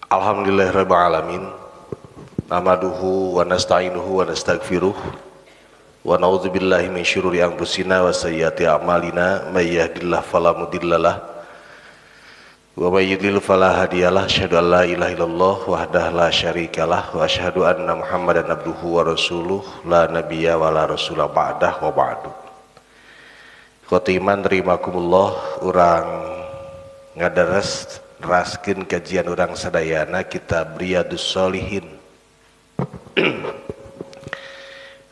Alhamdulillahirabbil alamin. Nahmaduhu wa nasta'inuhu wa nastaghfiruh. Wa na'udzubillahi min syururi anfusina wa sayyiati a'malina. May yahdihillahu fala mudhillalah wa may yudhlil fala hadiyalah. Asyhadu an la ilaha illallah wahdahu la syarikalah wa asyhadu anna Muhammadan abduhu wa rasuluh la nabiyya wa la rasula ba'dah wa ba'du. Khotiman terimakumullah, urang ngadares raskin kajian orang sadayana kitab Riyadus Shalihin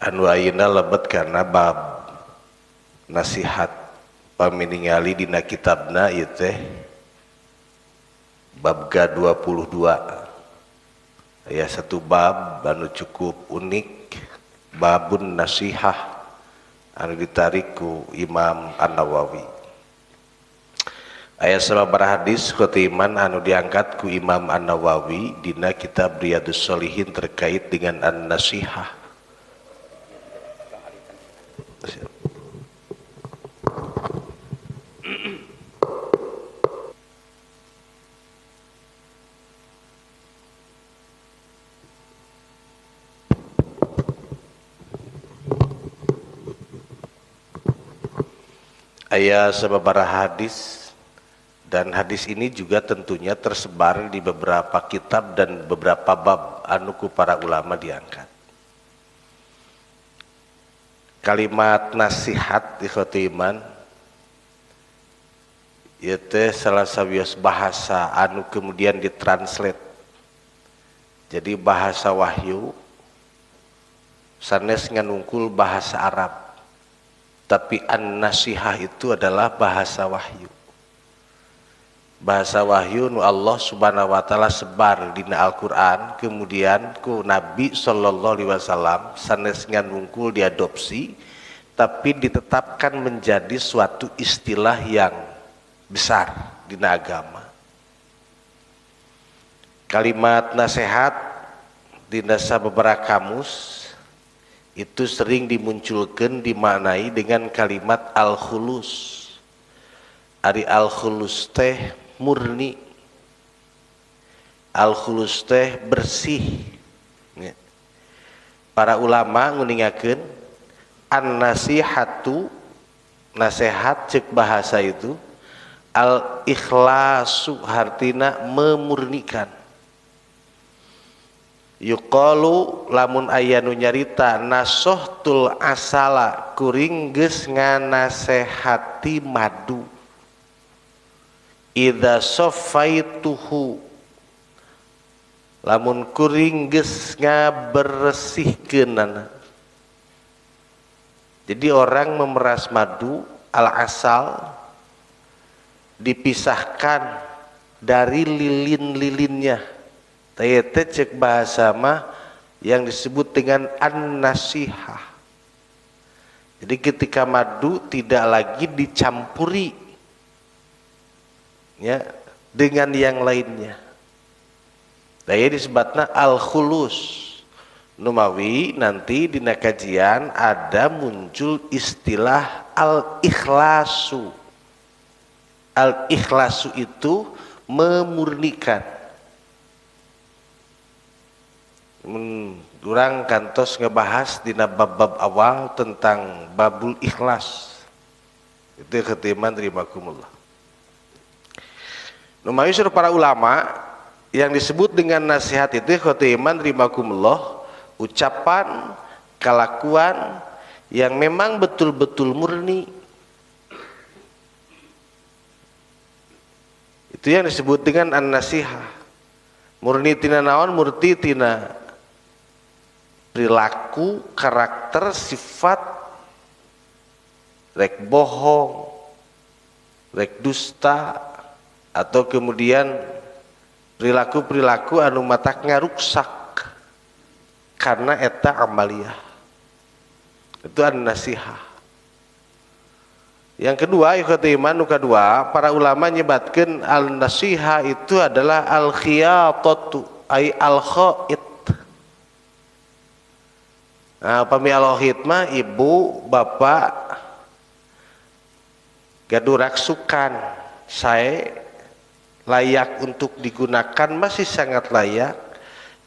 anu ayeuna lebet karena bab nasihat paminingali dina kitabna ieu teh bab ke-22. Aya satu bab anu cukup unik, babun nasihah anu ditarik ku Imam An-Nawawi. Aya sababaraha hadis khotiman anu diangkat ku Imam An-Nawawi dina kitab Riyadus Shalihin terkait dengan an-nasihah. Aya sababaraha hadis, dan hadis ini juga tentunya tersebar di beberapa kitab dan beberapa bab anu ku para ulama diangkat. Kalimat nasihat di khotiman ieu teh salah sawios bahasa anu kemudian ditranslate jadi bahasa wahyu sanes nganungkul bahasa Arab, tapi an-nasihah itu adalah bahasa wahyu. Bahasa wahyu nu Allah subhanahu wa ta'ala sebar dina Al-Quran, kemudian ku Nabi sallallahu alaihi wasallam sanes nganungkul diadopsi tapi ditetapkan menjadi suatu istilah yang besar dina agama. Kalimat nasihat dina sababaraha kamus itu sering dimunculkan dimaknai dengan kalimat al-khulus. Ari al-khulus teh murni, al-khulus teh bersih. Para ulama nguningakeun an-nasihatu, nasihat cek bahasa itu al-ikhlasu, artina memurnikan. Yuqalu lamun aya nu nyarita nasohtul asala, kuring geus nganasehati madu. Idza saffaituhu, lamun kuring geus ngabersihkeunana. Jadi orang memeras madu al-asal dipisahkan dari lilin-lilinnya. Teh cek bahasa mah yang disebut dengan an-nasihah. Jadi ketika madu tidak lagi dicampuri ya dengan yang lainnya. Daya disebutna al-khulus. Numawi nanti di kajian ada muncul istilah al-ikhlasu. Al-ikhlasu itu memurnikan. Durang kantos ngebahas di bab-bab awal tentang babul ikhlas. Itu khatiman terimakumullah. Numawi suruh para ulama yang disebut dengan nasihat itu khotiman rimakumullah, ucapan, kelakuan yang memang betul-betul murni. Itu yang disebut dengan an-nasihah. Murni tina naon? Murti tina perilaku, karakter, sifat, rek bohong, rek dusta, atau kemudian perilaku-perilaku anu mataknya ruksak karena eta amaliyah. Itu an-nasihah. Yang kedua, ikhwatiman, kedua, para ulama nyebatkeun al-nasihah itu adalah al-khiyatatu, ay al-khaid. Nah, upami al-khaid mah ibu, bapak gadurak sukan, sae layak untuk digunakan, masih sangat layak,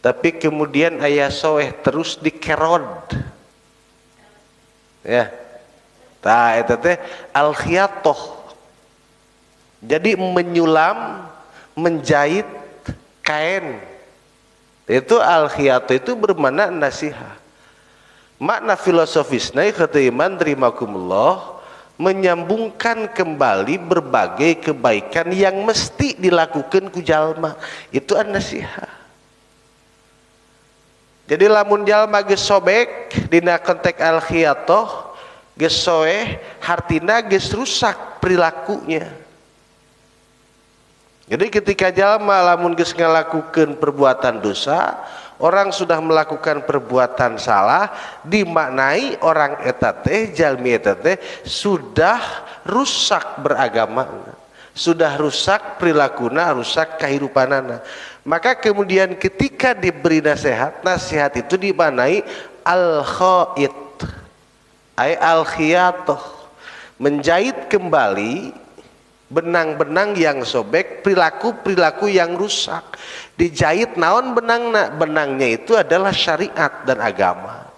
tapi kemudian aya soeh terus dikerod ya, tah eta teh al khiyatoh, jadi menyulam, menjahit kain, itu al khiyatoh, itu bermakna nasihat. Makna filosofisnya khatiman rimakumullah, menyambungkan kembali berbagai kebaikan yang mesti dilakukan ku jalma, itu an-nasihat. Jadi lamun jalma geus sobek dina konteks al khiyatoh, geus soeh hartina geus rusak perilakunya. Jadi ketika jalma lamun geus ngalakukeun perbuatan dosa, orang sudah melakukan perbuatan salah, dimaknai orang eta teh, jalmi eta teh sudah rusak beragama, sudah rusak perilakunya, rusak kehidupanana. Maka kemudian ketika diberi nasihat, nasihat itu dimaknai al-khait, ay al-khiyatoh, menjahit kembali benang-benang yang sobek, perilaku-perilaku yang rusak, dijahit naon benangna, benangnya itu adalah syariat dan agama.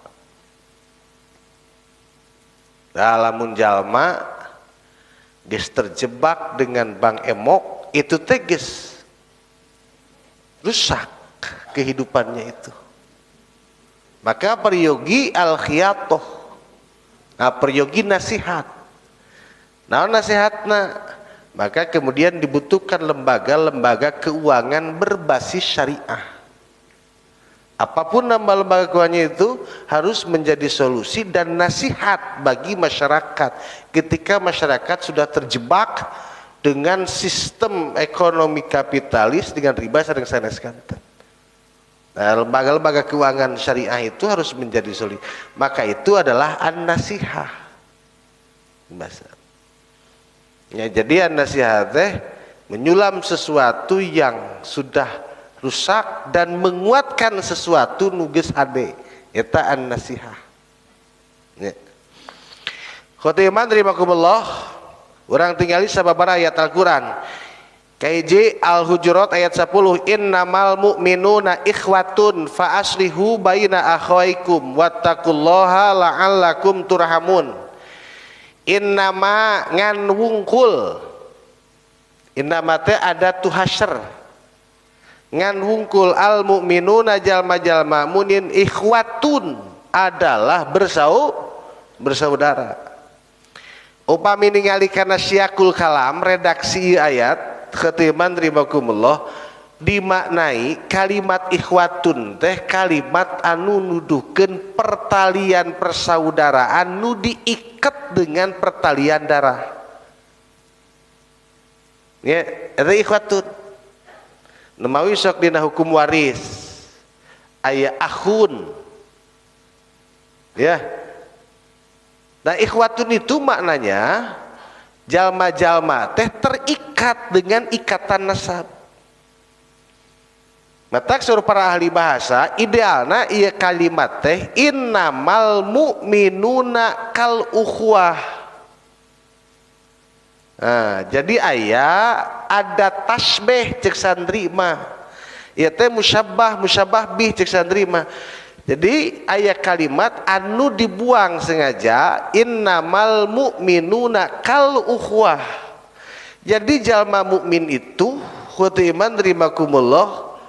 Lamun jalma geus terjebak dengan bang emok, itu teh geus rusak kehidupannya itu. Maka peryogi al khiyatoh, nah peryogi nasihat, naon nasihatna, maka kemudian dibutuhkan lembaga-lembaga keuangan berbasis syariah. Apapun nama lembaga keuangannya itu harus menjadi solusi dan nasihat bagi masyarakat ketika masyarakat sudah terjebak dengan sistem ekonomi kapitalis dengan riba sering saneskan. Nah, lembaga-lembaga keuangan syariah itu harus menjadi solusi. Maka itu adalah an-nasihah. Bahasa. Ya, jadi nasihat teh menyulam sesuatu yang sudah rusak dan menguatkan sesuatu nu geus ade, eta an-nasihah. Ya. Khotiman rimakumullah, urang tingali sababaraha ayat Al-Qur'an. Kaiji Al-Hujurat ayat 10, innamal mu'minuna ikhwatun fa aslihu baina akhawaikum wattaqullaha la'allakum turhamun. Innama ngan wungkul, innama teh ada tu hasr, ngan wungkul al mu'minuna jalma-jalma munin ikhwatun adalah bersaudara. Upami ningali kana syiakul kalam redaksi ayat khatiman rimakumullah, dimaknai kalimat ikhwatun teh kalimat anu nuduhkeun pertalian persaudaraan nu diikat dengan pertalian darah. Ya, eta ikhwatun. Nemawi sok dina hukum waris aya akhun. Ya. Nah, ikhwatun itu maknanya jalma-jalma teh terikat dengan ikatan nasab. Matak suruh para ahli bahasa, idealna ieu kalimat teh innamal mu'minuna kal ukhwah. Nah, jadi ada tasbih cek santri mah. Ieu teh musyabbah bih cek santri mah. Jadi aya kalimat anu dibuang sengaja, innamal mu'minuna kal ukhwah. Jadi jalma mukmin itu khutiman rimakumullah,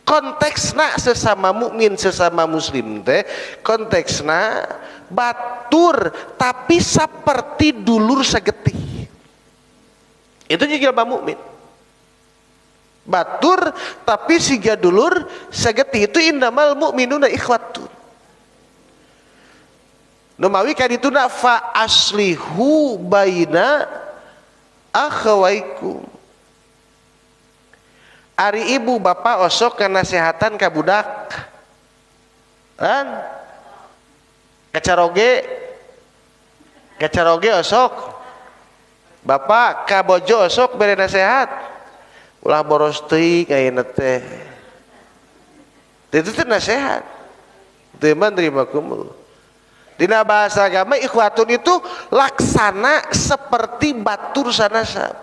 konteksna sesama mukmin, sesama muslim teh konteksna batur tapi seperti dulur sagetih. Itu jalma mukmin. Batur tapi siga dulur sagetih, itu innamal mu'minuna ikhwatun. Numawi kadituna fa aslihu baina akhawaikum. Ari ibu bapak osok kanasehatan ka budak, kan? Kacaroge osok, bapak ka bojo osok bere nasehat, ulah boros teuing ayeuna teh. Itu teh nasehat. Teu man rimakumullah. Dina bahasa agama ikhwatun itu laksana seperti batur sanasab.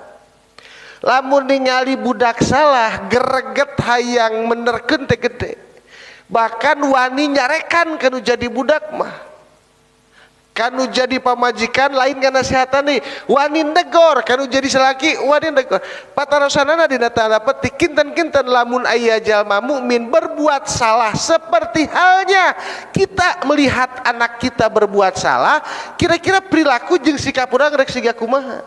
Lamun ningali budak salah greget hayang menerkeun teh gede. Bahkan wani nyarekan kanu jadi budak mah. Kanu jadi pamajikan lain kana nasihatan nih wani negor, kanu jadi salaki wani negor. Patarosanana dina tanda petik kinten-kinten lamun aya jalma mukmin berbuat salah seperti halnya kita melihat anak kita berbuat salah, kira-kira perilaku jeung sikap urang rek siga kumaha.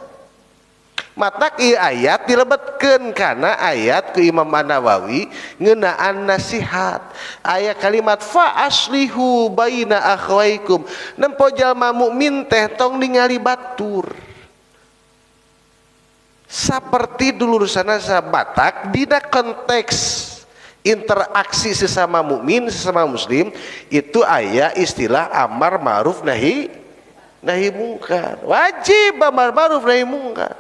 Matak ieu ayat dilebetkeun kana ayat ku Imam An-Nawawi ngeunaan nasihat. Aya kalimat fa aslihu baina akhwaikum. Nempo jalma mukmin teh tong ningali batur. Saperti dulursana sabatak dina konteks interaksi sesama mukmin, sesama muslim itu aya istilah amar ma'ruf nahi mungkar. Wajib amar ma'ruf nahi mungkar.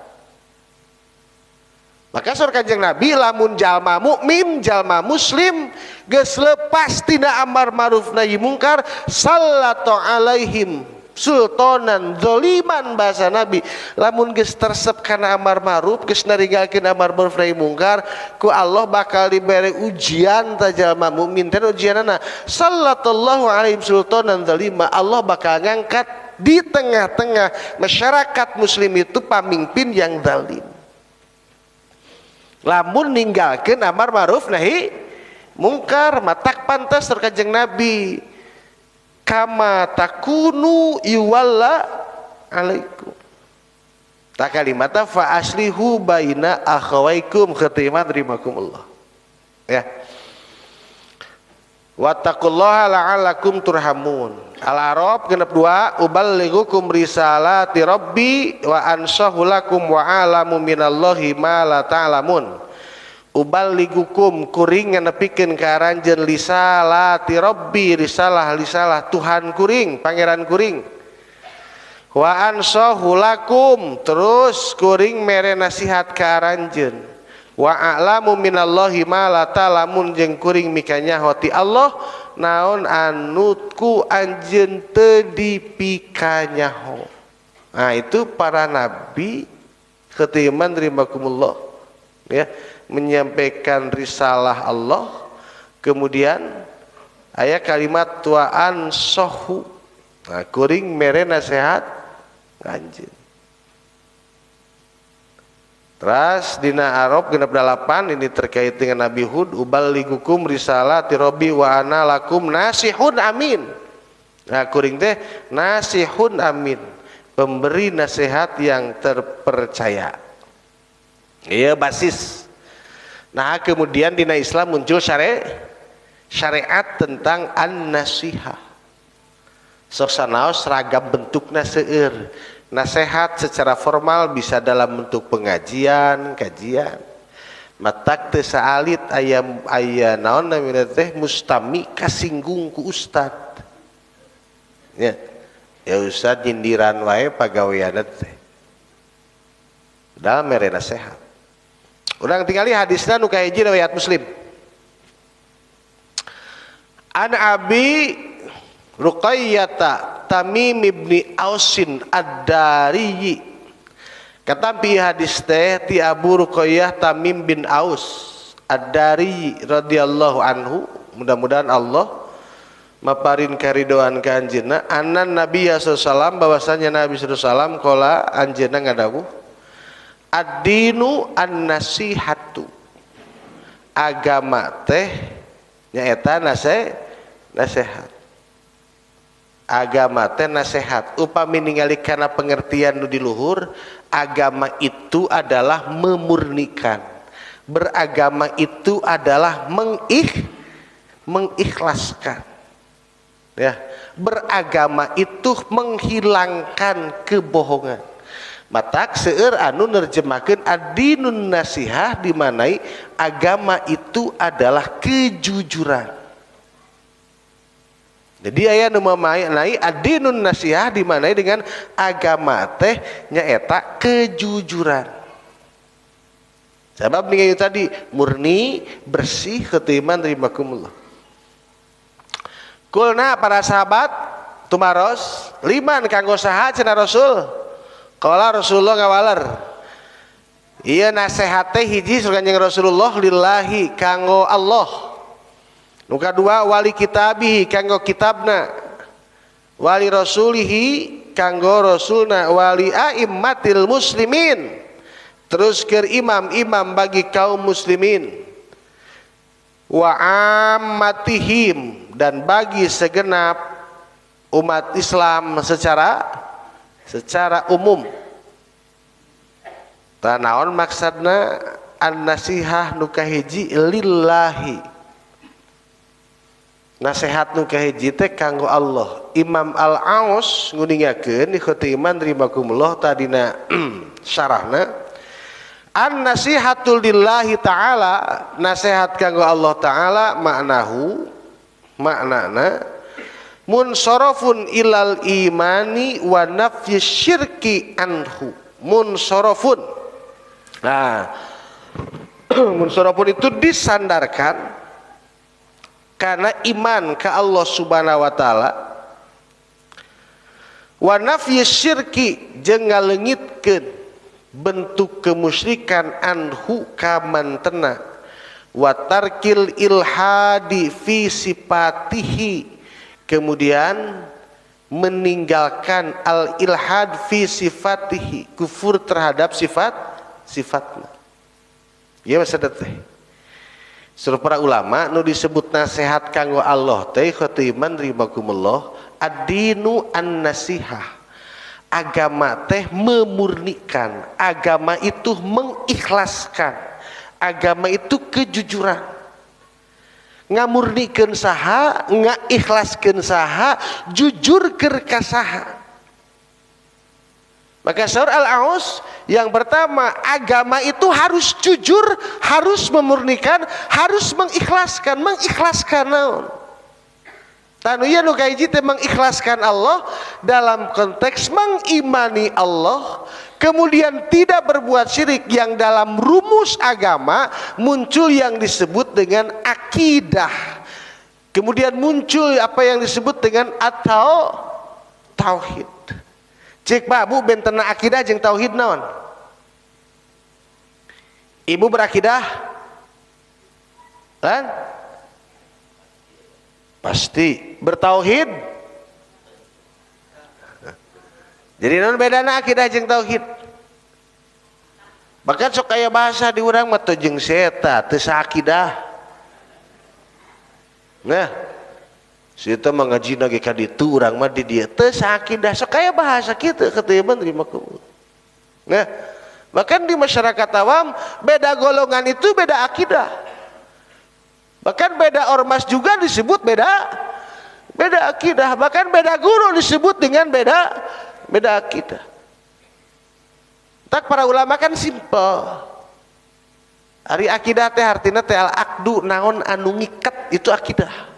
Maka sur Kanjeng Nabi lamun jalma mukmin, jalma muslim geus lepas tina amar ma'ruf nahi mungkar, sallatu alaihim sultanan zaliman bahasa Nabi. Lamun geus tersep kana amar ma'ruf, geus naringgalkeun amar ma'ruf nahi mungkar, ku Allah bakal diberi ujian ta jalma mukmin. Teh ujianana sallallahu alaihim sultanan zalima. Allah bakal ngangkat di tengah-tengah masyarakat muslim itu pamimpin yang zalim. Lamun ninggalkeun amar ma'ruf nahi mungkar matak pantas tur Kanjeng Nabi kama takunu yuwalla alaikum. Ta kalimata fa aslihu baina akhawaikum khatimat rimakumullah. Ya. Wattaqullaha la'allakum turhamun. Al-A'raf 62 uballighukum risalati rabbi wa ansahu lakum wa alamu minallahi ma la ta'lamun. Uballighukum kuring nganepikeun ka aranjeun risalati rabbi risalah Tuhan kuring pangeran kuring. Wa ansahu lakum terus kuring mere nasihat ka aranjeun. Wa a'lamu minallahi ma la ta'lamun jeung kuring mikanya hoti Allah naon anutku anjeun teu dipikanyaho. Nah itu para nabi khatiman rimakumullah ya menyampaikan risalah Allah. Kemudian aya kalimat tuaan sohu. Nah kuring mere nasihat anjeun. Terus dina Arab 68 ini terkait dengan Nabi Hud uballighukum risalati rabbi wa ana lakum nasihun amin. Nah kuring teh nasihun amin, pemberi nasihat yang terpercaya. Iya basis. Nah kemudian dina Islam muncul syariat tentang an-nasihah. Sok sanaos seragam bentukna seueur. Nasihat secara formal bisa dalam bentuk pengajian, kajian. Matak teu saalit aya naon namina teh mustami kasinggung ku ustad. Ya. Ya ustad nyindiran wae pagaweana teh. Dalam mere nasihat. Urang tingali hadisna nu kahiji riwayat Muslim. An Abi Ruqayyata Tamim ibni Ausin Ad-Dari. Katampi hadis teh ti Abu Ruqayyah Tamim bin Aus Ad-Dari radhiyallahu anhu, mudah-mudahan Allah maparin karidoan ka anjeunna anan Nabi sallallahu bahwasanya Nabi sallallahu qala anjeunna ngadawuh ad-dinu an-nasihatu. Agama teh nyaeta nasihat. Agama teh nasihat. Upami ningali kana pengertian nu di luhur, agama itu adalah memurnikan. Beragama itu adalah mengikhlaskan. Ya, beragama itu menghilangkan kebohongan. Matak seueur anu nerjemahkeun ad-dinun nasihah dimanai agama itu adalah kejujuran. Jadi aya nu memaknai ad-dinun nasihah dimanai dengan agama teh nyaeta kejujuran. Sebab ningali tadi murni, bersih, khatiman rimakumullah. Kulna para sahabat tumaros liman kanggo saha cenah Rasul. Qala Rasulullah ngawaler. Iya nasihat teh hiji surga Kanjeng Rasulullah lillahi kanggo Allah. Nu kadua wali kitabihi kanggo kitabna, wali rasulihi kanggo rasulna, wali aimmatil muslimin terus ke imam-imam bagi kaum muslimin, wa ammatihim dan bagi segenap umat Islam secara umum. Tanaon maksudna an-nasihah nu kahiji lillahi, nasihat nu kahiji teh kanggo Allah. Imam Al-Aus nguningakeun di khotiman rimakumullah tadina syarahna, an-nasihatul lillahi ta'ala, nasihat kanggo Allah ta'ala maknana munsorofun ilal imani wa nafyi syirki anhu. Munsorofun, nah munsorofun itu disandarkan karena iman ke Allah subhanahu wa ta'ala, wa nafyi syirki jeung ngaleungitkeun bentuk kemusyrikan anhu ka mantena, wa tarkil ilhadi fi sifatihi, kemudian meninggalkan al ilhad fi sifatihi, kufur terhadap sifatnya. Ya maksudna teh suruh para ulama nu disebut nasihat kanggo Allah teh khotiman rimakumullah ad-dinu an-nasihah, agama teh memurnikan, agama itu mengikhlaskan, agama itu kejujuran. Ngamurnikeun saha, ngaikhlaskeun saha, jujur keur ka saha. Maka saur Al-Aus yang pertama, agama itu harus jujur, harus memurnikan, harus mengikhlaskan. Mengikhlaskan naon? Tanu ieu nu kahiji teh mengikhlaskan Allah dalam konteks mengimani Allah, kemudian tidak berbuat syirik, yang dalam rumus agama muncul yang disebut dengan akidah. Kemudian muncul apa yang disebut dengan atau tauhid. Cek babu bentena akidah jeung tauhid naon? Ibu berakidah? Kan? Pasti bertauhid. Jadi non bedana akidah jeung tauhid. Bahkan sok aya bahasa di urang mah teu jeung seta teu saakidah. Nah, situ mengaji lagi ka ditu urang mah di dieu teu saakidah, sok aya bahasa kitu keteuman terima ku. Nah, bahkan di masyarakat awam beda golongan itu beda akidah. Bahkan beda ormas juga disebut beda akidah. Bahkan beda guru disebut dengan beda akidah. Tak para ulama kan simpel. Ari akidah teh artina teh al-aqdu, naon anu ngiket itu akidah.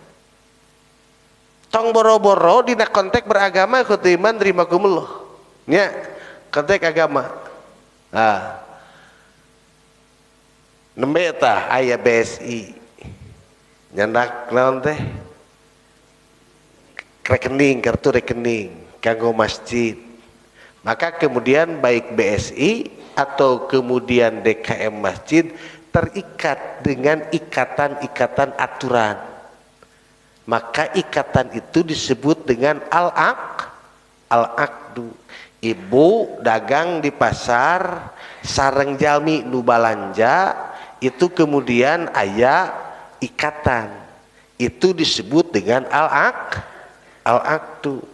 Tong boro-boro dina konteks beragama khotiman rimakumullah. Nya, konteks agama. Nah. Nembe tah aya BSI. Nyandak naon teh? Rekening, kartu rekening kanggo masjid. Maka kemudian baik BSI atau kemudian DKM masjid terikat dengan ikatan-ikatan aturan. Maka ikatan itu disebut dengan al-aqdu. Ibu dagang di pasar sareng jalmi nu balanja itu kemudian aya ikatan, itu disebut dengan al-aqdu.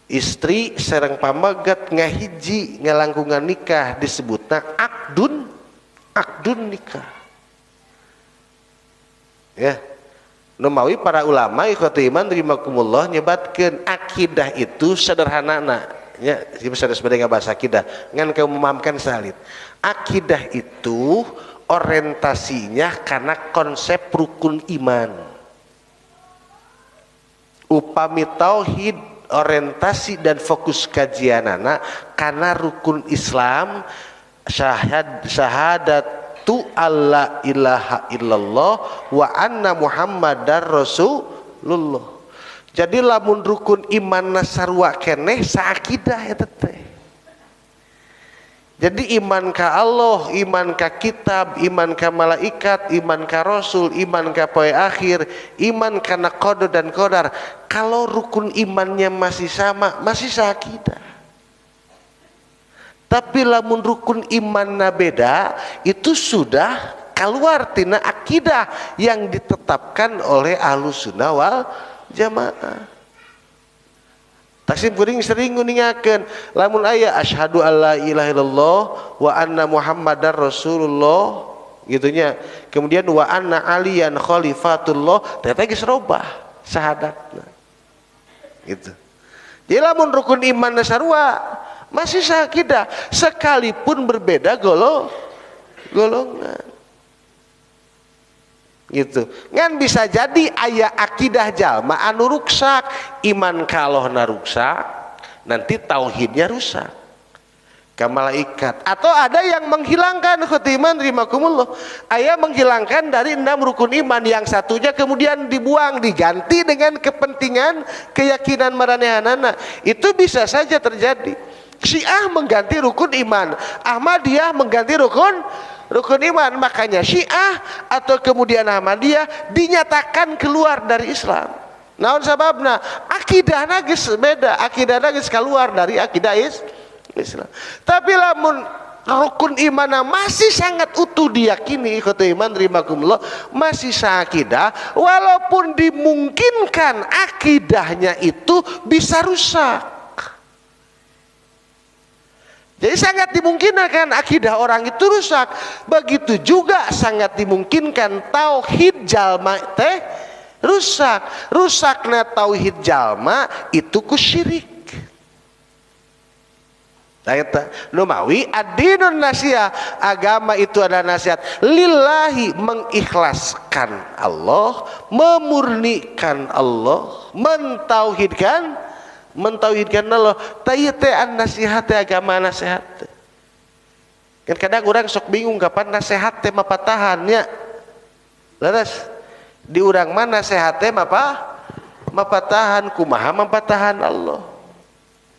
Istri sareng pamagat ngahiji ngalangkungan nikah disebutna akdun nikah. Ya, numawi para ulama ikhwatiman rimakumullah nyebatkeun akidah itu sederhanana nya bisa sebagai bahasa akidah ngan kamu memahamkan salit. Akidah itu orientasinya karena konsep rukun iman. Upami tauhid orientasi dan fokus kajianana karena rukun Islam syahadatu alla ilaha illallah wa anna muhammadar rasulullah. Jadi lamun rukun iman nasarwa keneh saakidah eta teh. Jadi iman ka Allah, iman ka kitab, iman ka malaikat, iman ka rasul, iman ka poe akhir, iman kana qada dan qadar. Kalau rukun imannya masih sama, masih sakidah. Tapi lamun rukun imanna beda, itu sudah keluar tina akidah yang ditetapkan oleh Ahlussunnah wal Jamaah. Taksim kuring sering nguningakeun lamun aya asyhadu alla ilaha illallah wa anna muhammadar rasulullah gitunya, kemudian wa anna aliyan khalifatullah, ternyata geus robah syahadatna gitu. Jadi lamun rukun iman sarua masih sakidah sekalipun berbeda golongan gitu. Ngan bisa jadi aya akidah jalma anu ruksak, iman kalohna ruksak, nanti tauhidnya rusak ka malaikat. Atau ada yang menghilangkan khotiman rimakumullah, aya menghilangkan dari 6 rukun iman, yang satunya kemudian dibuang diganti dengan kepentingan keyakinan maranehanana. Itu bisa saja terjadi. Syiah mengganti rukun iman, Ahmadiyah mengganti rukun iman. Makanya Syiah atau kemudian Ahmadiyah dinyatakan keluar dari Islam. Naon sababna? Akidahna geus beda, akidahna geus keluar dari akidah Islam. Tapi lamun rukun iman masih sangat utuh diyakini, ikhwatu iman rimakumullah, masih sakidah, walaupun dimungkinkan akidahnya itu bisa rusak. Jadi sangat dimungkinkan akidah orang itu rusak. Begitu juga sangat dimungkinkan tauhid jalma teh rusak. Rusakna tauhid jalma itu ku syirik. Eta numawi ad-dinun nasihat, agama itu adalah nasihat lillahi, mengikhlaskan Allah, memurnikan Allah, mentauhidkan Allah. Taya teh an nasihat teh agama nasihat. Kan kadang orang sok bingung kapan nasihat teh mapatahannya. Laras di urang mana nasihat teh mapatahan, kumaha mapatahan Allah.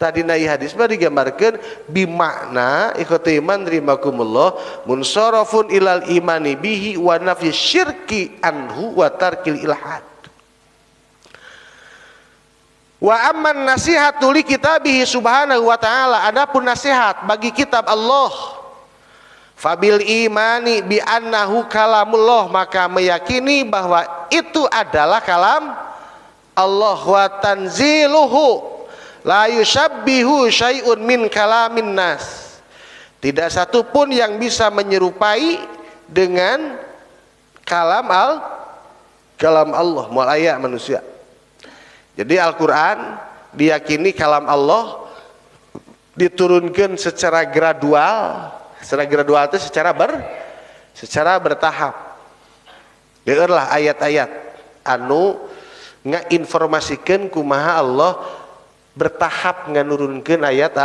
Tadi na hadis mah digambarkeun bimakna ikhwati iman rimakumullah munsarafun ilal imani bihi wa nafyi syirki anhu wa tarkil ilhad. Wa amman nasihatu li kitabihi subhanahu wa ta'ala, adapun nasihat bagi kitab Allah, fabil imani bi annahu kalamullah, maka meyakini bahwa itu adalah kalam Allah, wa tanziluhu la yushabbihu syai'un min kalamin nas, tidak satu pun yang bisa menyerupai dengan kalam Allah moal aya manusia. Jadi Al-Quran diyakini kalam Allah diturunkan secara gradual. Secara gradual itu secara bertahap. Deurlah ayat-ayat anu ngainformasikeun kumaha Allah bertahap nganurunkeun ayat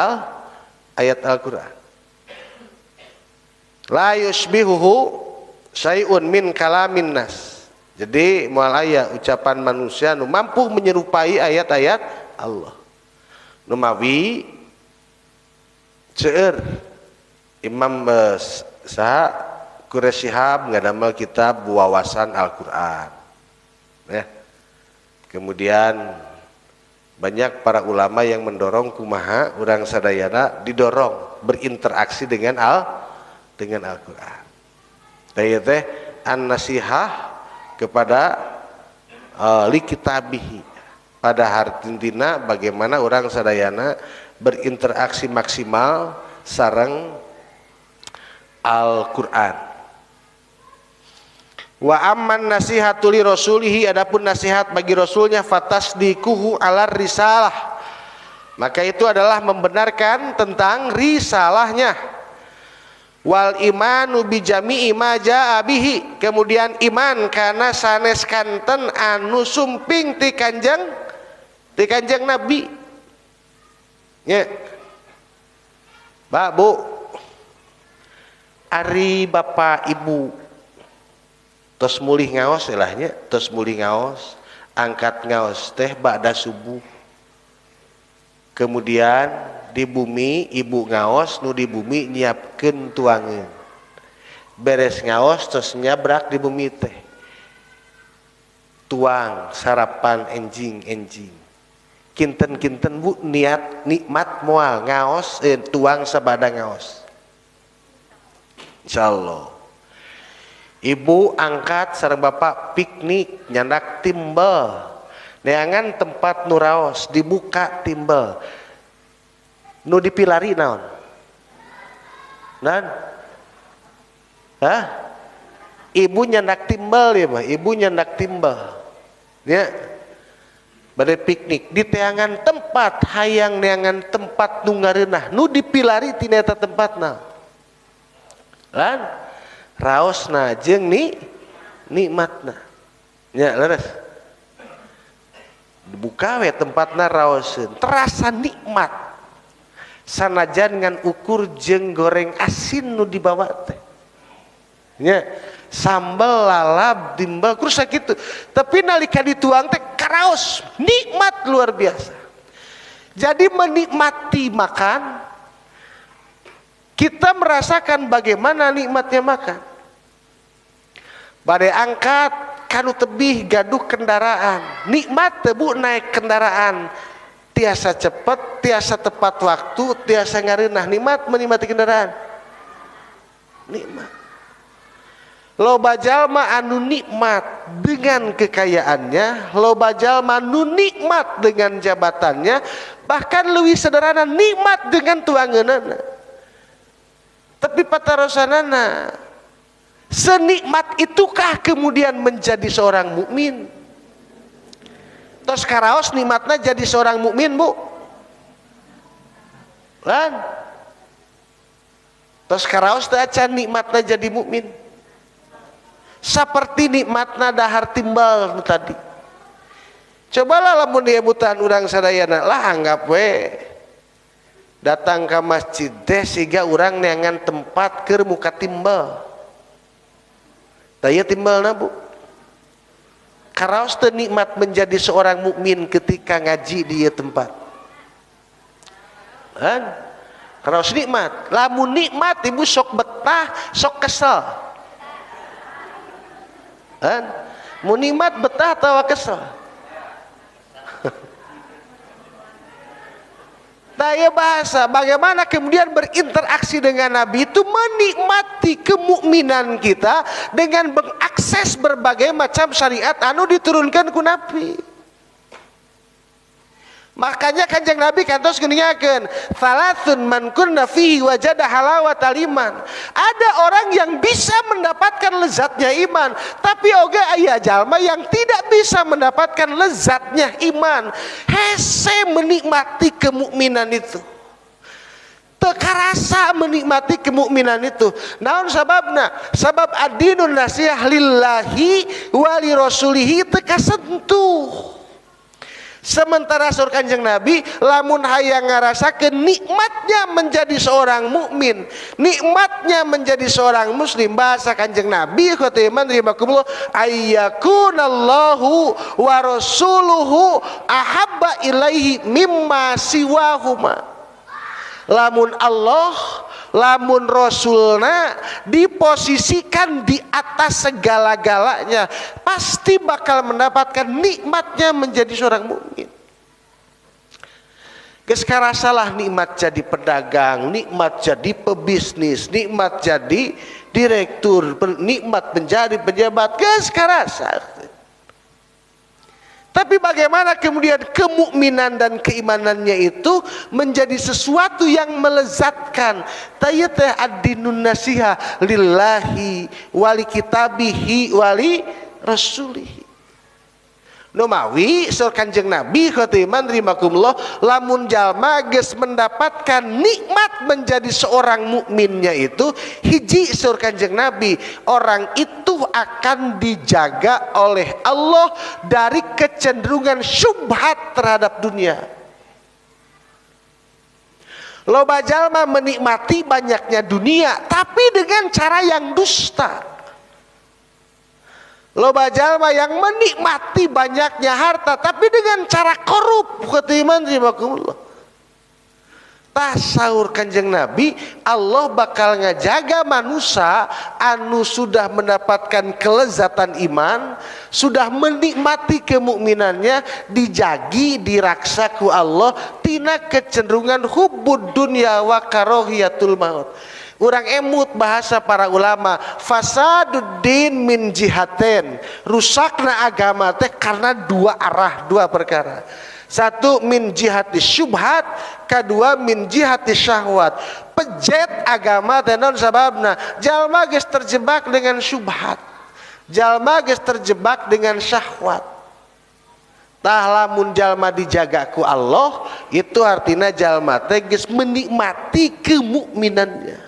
Al-Quran. La yushbihuhu syai'un min kalamin nas. Jadi moal aya ucapan manusia nu mampu menyerupai ayat-ayat Allah. Numawi seueur Imam saha Quraisy Shihab ngadamel kitab wawasan Al-Qur'an. Ya. Kemudian banyak para ulama yang mendorong kumaha urang sadayana didorong berinteraksi dengan Al-Qur'an. Teh an-nasihah kepada likitabihi, pada hartintina bagaimana orang sadayana berinteraksi maksimal sareng Al-Quran. Wa amman nasihatu li rasulihi, adapun nasihat bagi rasulnya, fatasdikuhu alar risalah, maka itu adalah membenarkan tentang risalahnya. Wal imanu bi jami'i ma jaa bihi, kemudian iman kana sanes kanten anu sumping ti kanjeng Nabi. Nya. Ba Bu, ari bapak ibu tos mulih ngaos elahnya, tos mulih ngaos, angkat ngaos teh ba'da subuh. kemudian di bumi ibu ngaos, nu di bumi nyiapkeun tuangeun, beres ngaos terus nyabrak di bumi teh tuang sarapan enjing kinten bu niat nikmat moal ngaos tuang sabada ngaos. Insyaallah ibu angkat sareng bapak piknik nyandak timbel neangan tempat nu raos dibuka timbel nu dipilari naon ibu nyandak timbel ya mah ibu nyandak timbel ya bade piknik di teangan tempat hayang neangan tempat nu ngareunah nu dipilari tina eta tempatna lan raosna jeung nikmatna nya leres dibuka we tempatna raoseun terasa nikmat sanajan ngan ukur jeung goreng asin nu dibawa teh nya sambal lalap timbal terus sakitu tapi nalika dituang teh karaos nikmat luar biasa. Jadi menikmati makan kita merasakan bagaimana nikmatnya makan. Bade angkat kanu tebih gaduh kendaraan nikmat tebu naik kendaraan tiasa cepet tiasa tepat waktu tiasa ngareunah nikmat menikmati kendaraan nikmat. Loba jalma anu nikmat dengan kekayaannya, loba jalma anu nikmat dengan jabatannya, bahkan leuwih sederhana nikmat dengan tuangeunana. Tapi patarosanana senikmat itukah kemudian menjadi seorang mukmin? Tos karaos nikmatna jadi seorang mukmin, Bu? Lan tos karaos teh acan nikmatna jadi mukmin. Seperti nikmatna dahar timbal tadi. Cobalah lamun diebutan urang sadayana lah anggap we datang ke masjid teh siga urang neangan tempat keur muka timbal. Taya timbalna Bu. Karaos teu nikmat menjadi seorang mukmin ketika ngaji di tempat. Kan? Karaos nikmat. Lamun nikmat ibu sok betah, sok kesel. Mau nikmat betah atau kesel? Daya bahasa bagaimana kemudian berinteraksi dengan Nabi itu menikmati kemukminan kita dengan mengakses berbagai macam syariat anu diturunkan ku Nabi. Makanya Kanjeng Nabi kantos geuningakeun salasun man kunna fihi wajada halawatal iman. Ada orang yang bisa mendapatkan lezatnya iman, tapi oge aya jalma yang tidak bisa mendapatkan lezatnya iman. Hese menikmati kemukminan itu. Teu karasa menikmati kemukminan itu. Naon sababna? Sabab ad-dinun nasihah lillahi wa li rasulihi teu kasentuh. Sementara sur Kanjeng Nabi lamun hayang ngarasakeun nikmatnya menjadi seorang mukmin, nikmatnya menjadi seorang muslim, bahasa Kanjeng Nabi khotiman rimakumullah ayyakunallahu wa rasuluhu ahabba ilaihi mimma siwahuma. Lamun Allah, lamun Rasulna diposisikan di atas segala-galanya, pasti bakal mendapatkan nikmatnya menjadi seorang mukmin. Geus karasalah nikmat jadi pedagang, nikmat jadi pebisnis, nikmat jadi direktur, nikmat menjadi pejabat, geus karasa. Tapi bagaimana kemudian kemukminan dan keimanannya itu menjadi sesuatu yang melezatkan. Taya teh ad-dinun nasiha lillahi wali kitabihi wali rasulihi. Nomawi sur Kanjeng Nabi khotiman rimakumullah lamun jalma geus mendapatkan nikmat menjadi seorang mukminnya itu hiji sur Kanjeng Nabi orang itu akan dijaga oleh Allah dari kecenderungan syubhat terhadap dunia. Loba jalma menikmati banyaknya dunia tapi dengan cara yang dusta. Loba jalma yang menikmati banyaknya harta tapi dengan cara korup. Khotiman rimakumullah. tah saur Kanjeng Nabi, Allah bakal ngajaga manusia anu sudah mendapatkan kelezatan iman, sudah menikmati kemukminannya, dijagi diraksa ku Allah tina kecenderungan hubbud dunya wa karahiyatul maut. Urang emut bahasa para ulama, fasaduddin min jihaten, rusakna agama teh karena dua arah, dua perkara. Satu min jihati syubhat, kedua min jihati syahwat. Pejet agama teh naon sababna? Jalma geus terjebak dengan syubhat, jalma geus terjebak dengan syahwat. Tah lamun jalma dijaga ku Allah, itu artinya jalma teh geus menikmati kemukminannya.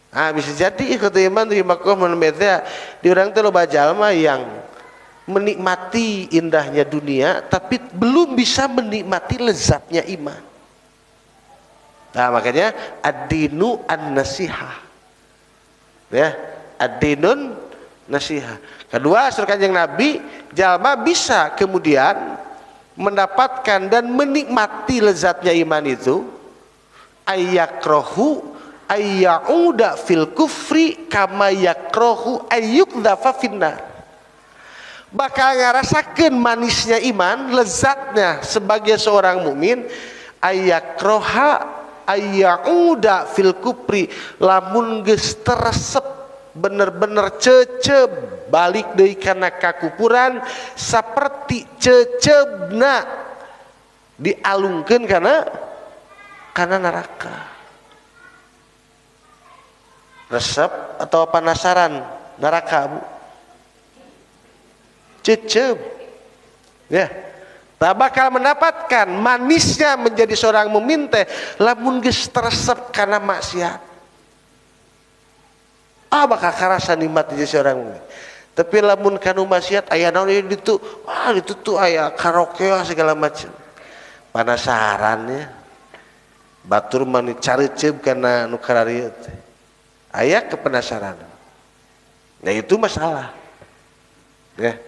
Ah bisa jadi ikhwati iman rimakum menbeda di orang teh loba jalma yang menikmati indahnya dunia tapi belum bisa menikmati lezatnya iman. Nah makanya ad-dinu an-nasihah, ya, ad-dinun nasihah. Kedua surah Kanjeng Nabi, jalma bisa kemudian mendapatkan dan menikmati lezatnya iman itu ayyakrohu ayyauda fil kufri kama yakrohu ayyukdhafa finnar. Bakal ngarasakeun manisnya iman, lezatnya sebagai seorang mukmin, ayyakroha ayyauda fil kufri, lamun geus teresep bener-bener ceceb balik deui kana kakupuran saperti cecebna dialungkeun kana neraka. Resep atau penasaran neraka Bu? Ceceb, ya, tak bakal mendapatkan manisnya menjadi seorang mukmin teh lamun geus teresep kana maksiat. Bakal karasa nikmat jadi seorang mukmin. Tapi lamun kanu maksiat aya naon ieu ditu, ditu tuh aya karaoke segala macam. Penasarannya batur mani careuceub kana nu kararieu teh. Aya kepenasaran. Nah itu masalah. Ya.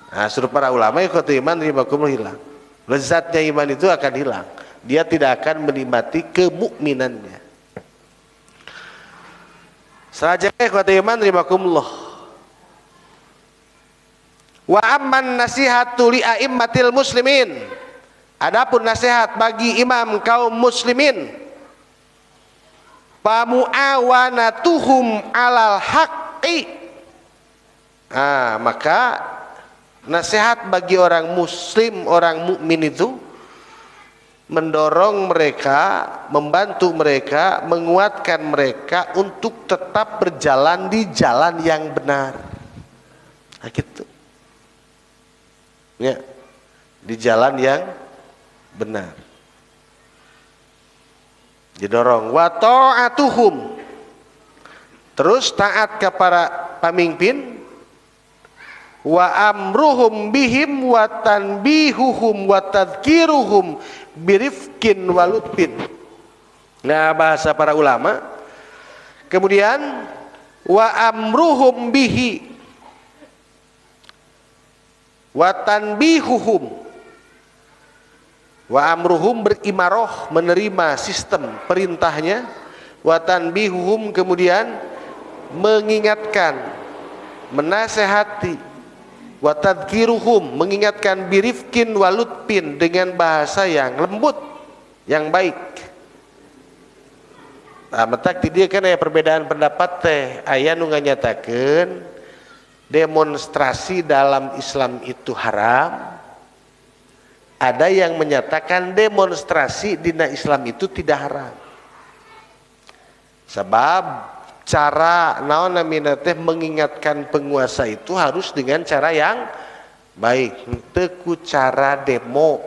Nah, suruh para ulama ikhwati iman ribakumullah hilang. Lezatnya iman itu akan hilang. Dia tidak akan menikmati kemukminannya. Selanjutnya ikhwati iman ribakumullah. Wa amman nasihatu li a'immatil muslimin. Adapun nasihat bagi imam kaum muslimin, pamuawanatuhum alal haqqi. Maka nasihat bagi orang muslim, orang mukmin itu mendorong mereka, membantu mereka, menguatkan mereka untuk tetap berjalan di jalan yang benar. Nah, gitu. Ya, di jalan yang benar. Didorong wa ta'atuhum. Terus taat kepada pemimpin, wa amruhum bihim wa tanbihuhum wa tadhkiruhum birifkin walutfin. Nah bahasa para ulama. Kemudian wa amruhum bihi wa tanbihuhum. Wa amruhum berimaroh, menerima sistem perintahnya. Wa tanbihuhum kemudian mengingatkan, menasehati. Wa tadhkiruhum mengingatkan birifkin walutfin dengan bahasa yang lembut, yang baik. Matak ti dieu kan aya perbedaan pendapat teh, aya nu nganyatakeun demonstrasi dalam Islam itu haram. Ada yang menyatakan demonstrasi dina Islam itu tidak haram. Sebab cara naon namina teh mengingatkan penguasa itu harus dengan cara yang baik, teu ku cara demo.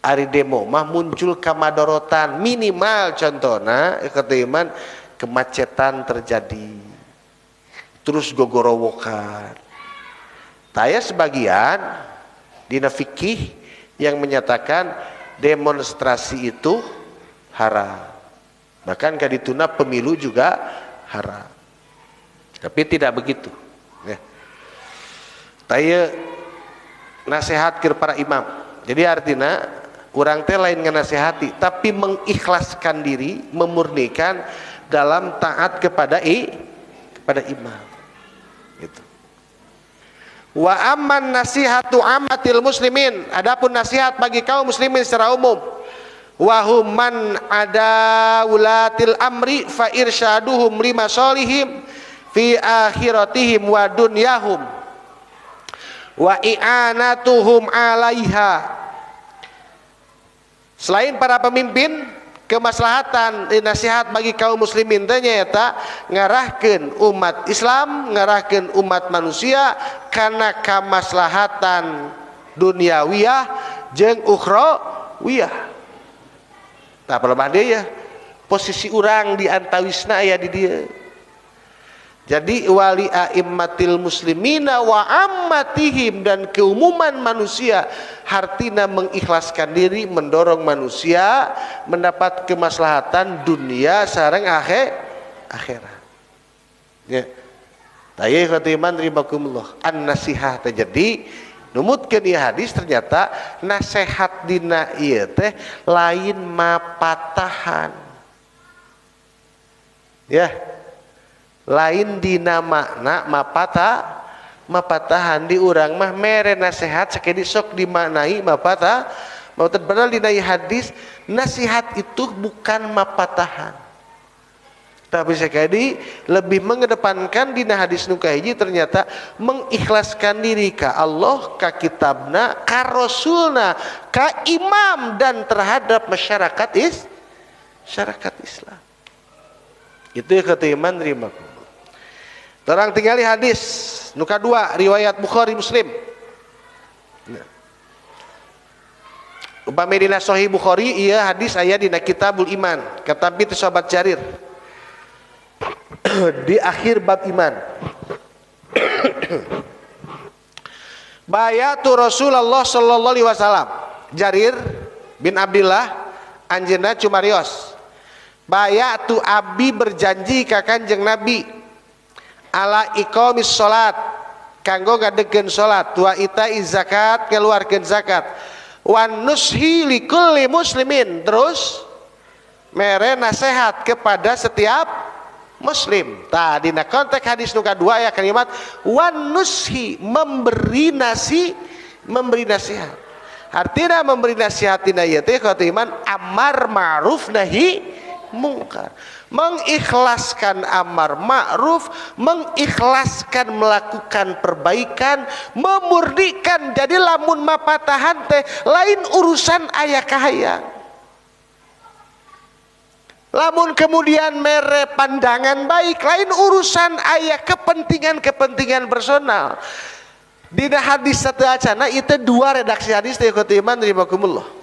Ari demo mah muncul kamadorotan, minimal contohna ketiman kemacetan terjadi. Terus gogorowokan. Taya sebagian dina fikih yang menyatakan demonstrasi itu haram. Bahkan kadituna pemilu juga haram. Tapi tidak begitu. Ya. Taya nasihat ke para imam. Jadi artinya urang teh lain nganasihati tapi mengikhlaskan diri, memurnikan dalam taat kepada imam gitu. Wa amman nasihatu amatil muslimin, adapun nasihat bagi kaum muslimin secara umum, wa hum man ada ulatil amri fa irsyaduhum lima solihim fi akhiratihim wa dunyahum wa i'anatuhum alaiha. Selain para pemimpin, kemaslahatan nasihat bagi kaum muslimin ternyata ngarahkeun umat Islam, ngarahkeun umat manusia kana kamaslahatan duniawiyah jeung ukhrawiyah. Tah pelemah dia ya, posisi urang di antawisna aya di dieu. Jadi wali a'immatil muslimina wa ammatihim, dan keumuman manusia hartina mengikhlaskan diri, mendorong manusia mendapat kemaslahatan dunia sareng akhirat. Ya. Taya khatiman ribakumullah. An-nasihah terjadi numutkeun ieu hadis ternyata nasihat dina ieu teh lain mapatahan. Ya. Lain dina makna mapatahan di urang mah mere nasihat sakedi sok dimaknai mapatah. Padahal dina hadis nasihat itu bukan mapatahan, tapi sakedi lebih mengedepankan dina hadis nu kahiji ternyata mengikhlaskan diri ka Allah, ka kitabna, ka rasulna, ka imam, dan terhadap masyarakat Islam. Itu ya ketiman terima. Orang tinggali hadis nu kadua riwayat Bukhari Muslim. Upami dina Sahih Bukhari ieu hadis aya dina Kitabul Iman, katabi sahabat Jarir. Di akhir bab iman. Bayatu Rasulullah sallallahu alaihi wasallam. Jarir bin Abdullah anjeunna cumarios. Bayatu abi berjanji ka Kanjeng Nabi ala iqamis salat, kanggo ngadegeun salat, wa itaiz zakat, keluarkeun zakat, wan nushi likulli muslimin, terus mere nasihat kepada setiap muslim. Tah dina konteks hadis nu kadua ya kalimat wan nushi, memberi nasihat. Artinya memberi nasihat dina ieu teh khatiman amar ma'ruf nahi mungkar, mengikhlaskan amar ma'ruf, mengikhlaskan melakukan perbaikan, memurnikan. Jadi lamun mapatahan teh lain urusan aya kahayang, lamun kemudian mere pandangan baik lain urusan aya kepentingan personal. Dina hadis sateu acana itu dua redaksi hadis teh khotiman ribakumullah.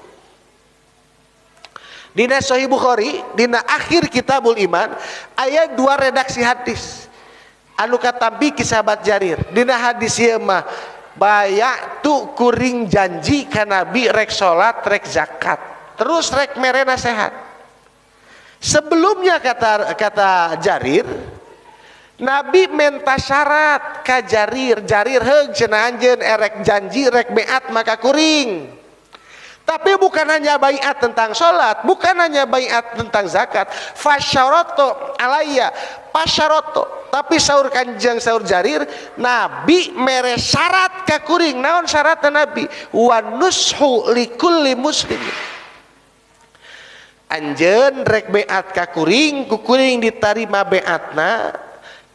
Dina Sahih Bukhari, dina akhir Kitabul Iman, aya dua redaksi hadis anu katampi ki sahabat Jarir. Dina hadis ieu mah bayatu kuring janji ka Nabi rek salat, rek zakat, terus rek mere nasihat. Sebelumnya kata Jarir, Nabi minta syarat ka Jarir heug cenah anjeun erek janji rek beat maka kuring. Tapi bukan hanya baiat tentang sholat, bukan hanya baiat tentang zakat. Fasyaroto alaiya, pasyaroto. Tapi saur Kanjeng saur Jarir, Nabi mere syarat ka kuring. Naon syaratna Nabi? Wa nushu likulli muslimin. Anjeun rek beat ka kuring, ku kuring ditarima beatna,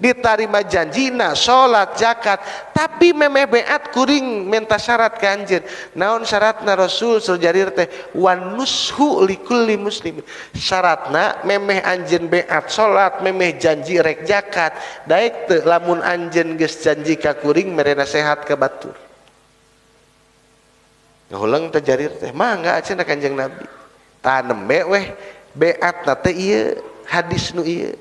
ditarima janjina, sholat, zakat, tapi memeh beat kuring minta syarat ka anjeun. Naon syaratna Rasul Jarir teh? Wan nushu likulli muslimin. Syaratna memeh anjeun beat sholat, memeh janji rek zakat. Daek teu lamun anjeun geus janji ka kuring mere nasihat ka batur. Ngahulang teh Jarir teh, mangga cenah Kanjeng Nabi. Tanembe weh beat na teh ieu hadis nu ieu.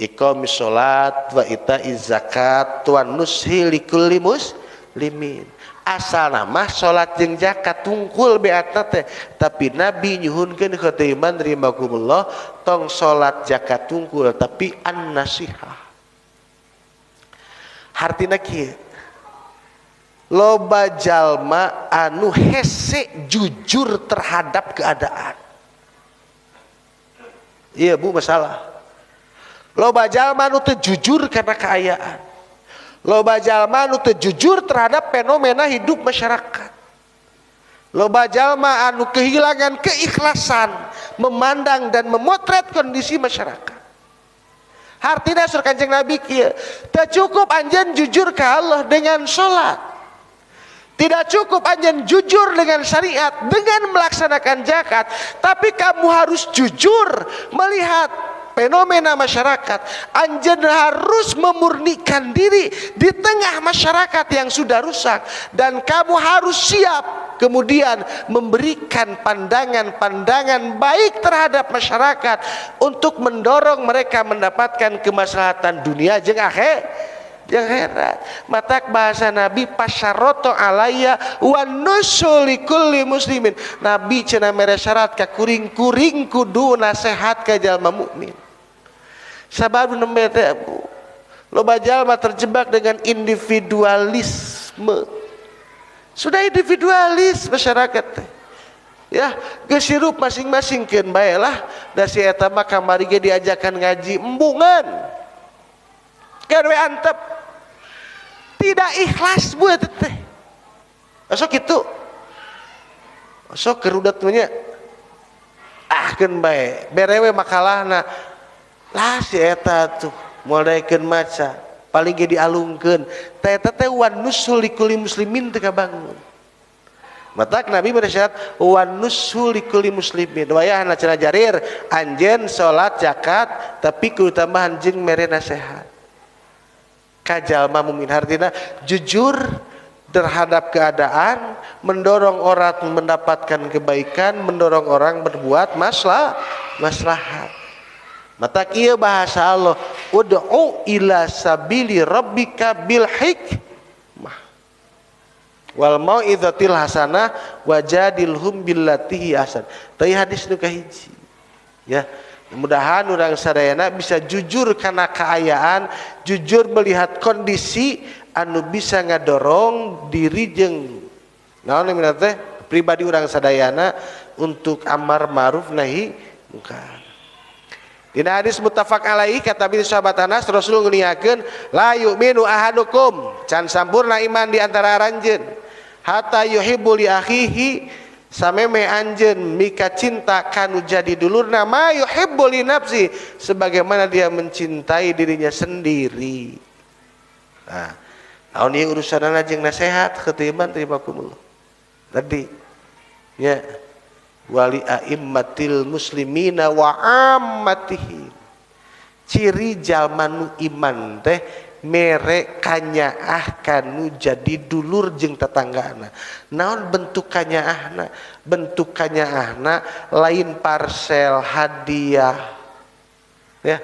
Iqamis sholat wa itaiz zakat wa nushi likulli muslimin. Asalna mah sholat jeung zakat tungkul beatna teh, tapi Nabi nyuhunkeun khatiman rimakumullah tong sholat zakat tungkul tapi an-nasihah. Hartina kieu. loba jalma anu hese jujur terhadap keadaan. Iya Bu, masalah. Loba jalma anu teu jujur karena keayaan. Loba jalma anu teu jujur terhadap fenomena hidup masyarakat. Loba jalma anu kehilangan keikhlasan memandang dan memotret kondisi masyarakat. Hartina sur Kanjeng Nabi kieu, teu cukup anjeun jujur ke Allah dengan salat. Tidak cukup anjeun jujur dengan syariat, dengan melaksanakan zakat, tapi kamu harus jujur melihat fenomena masyarakat. Anjeun harus memurnikan diri di tengah masyarakat yang sudah rusak, dan kamu harus siap kemudian memberikan pandangan-pandangan baik terhadap masyarakat untuk mendorong mereka mendapatkan kemaslahatan dunia jeung akhirat. Matak bahasa Nabi pasyaroto alaya wa nusuli kulli muslimin. Nabi cenah mere syarat ka kuring-kuring kudu nasehat ka jalma mukmin. Sabab nembe teh loba jalma terjebak dengan individualisme. Sudah individualis masyarakat teh. Ya, geus hirup masing-masingkeun bae lah, da si eta mah kamari ge diajakan ngaji embungan. Kan we antep. Tidak ikhlas buat teh. Asok kitu. Asok kerudat nya. Ah keun bae, berewe makalahna. Lah si eta tuh modaikeun maca, paling ge dialungkeun. Teh eta teh wan nusul likulli muslimin teu kabangun. Matak Nabi bersyarat wan nusul likulli muslimin. Wayahna cenah Jarir, anjeun salat zakat tapi kudu tambahan jeung mere nasihat. Kajalma mumin hartina jujur terhadap keadaan, mendorong orang mendapatkan kebaikan, mendorong orang berbuat maslahat. Mata kieu bahasa Allah, ud'u ila sabili rabbika bil hikmah wal mau'izatil hasanah wajadilhum billati ahsan. Teu hadis nu kahiji. Ya. Mudah-mudahan urang sadayana bisa jujur karena keayaan, jujur melihat kondisi anu bisa ngadorong diri jeung naon minat teh pribadi urang sadayana untuk amar ma'ruf nahi munkar. Dina hadis muttafaq alaihi kata bin sahabat Anas Rasul nguniakeun la yu'minu ahadukum can sampurna iman di antara aranjeun hatta yuhibbu li akhihi sameme anjeun mika cinta kanu jadi dulurna ma yuhibbu li nafsi sebagaimana dia mencintai dirinya sendiri. Nah, naon ieu urusanana jeung nasihat khatiman terimakumullah. Tadi ya wali aimmatil muslimina wa ammatihi. Ciri jalma nu iman teh mere kanyaah kanu jadi dulur jeung tetanggana. Naon bentuk kanyaahna? Bentuk kanyaahna lain parsel hadiah. Ya,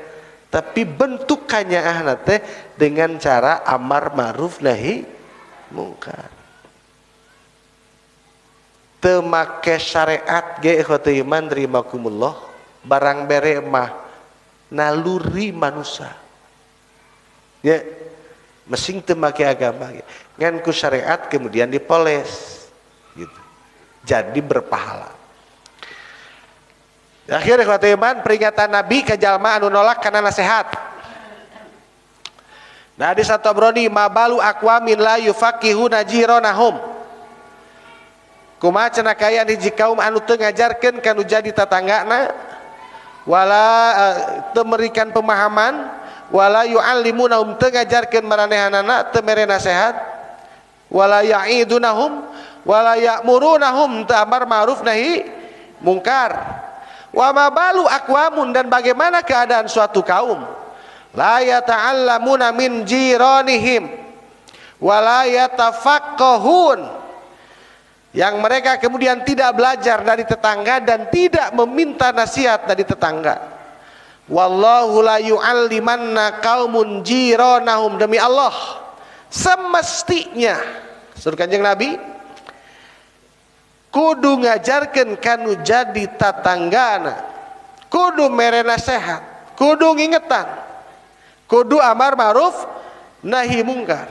tapi bentuk kanyaahna teh dengan cara amar ma'ruf nahi munkar. Teu make syariat ge ikhwati iman rimakumullah, barang bere mah naluri manusia. Ya, mesing teu make agama ngan ku syariat kemudian dipoles gitu. Jadi berpahala. Akhir ikhwati iman peringatan Nabi ka jalma anu nolak kana nasihat. Nah hadis At-Tabrani mabalu aqwamin la yufaqihuna jiranahum. Kumaha cenah kaya hiji kaum anu teu ngajarkeun kanu jadi tatanggana wala teu memberikan pemahaman wala yu'allimunahum teu ngajarkeun maranehanana teu mere nasihat wala ya'idunahum wala ya'murunahum teu amar ma'ruf nahi mungkar wa mabalu aqwamun dan bagaimana keadaan suatu kaum la yata'allamuna min jiranihim wala yatafaqqahun yang mereka kemudian tidak belajar dari tetangga dan tidak meminta nasihat dari tetangga. Wallahu la yu'allimanna qaumun jiranahum, demi Allah semestinya surah Kanjeng Nabi kudu ngajarkeun kanu jadi tatanggana, kudu mere nasihat, kudu ngingetan, kudu amar ma'ruf nahi mungkar.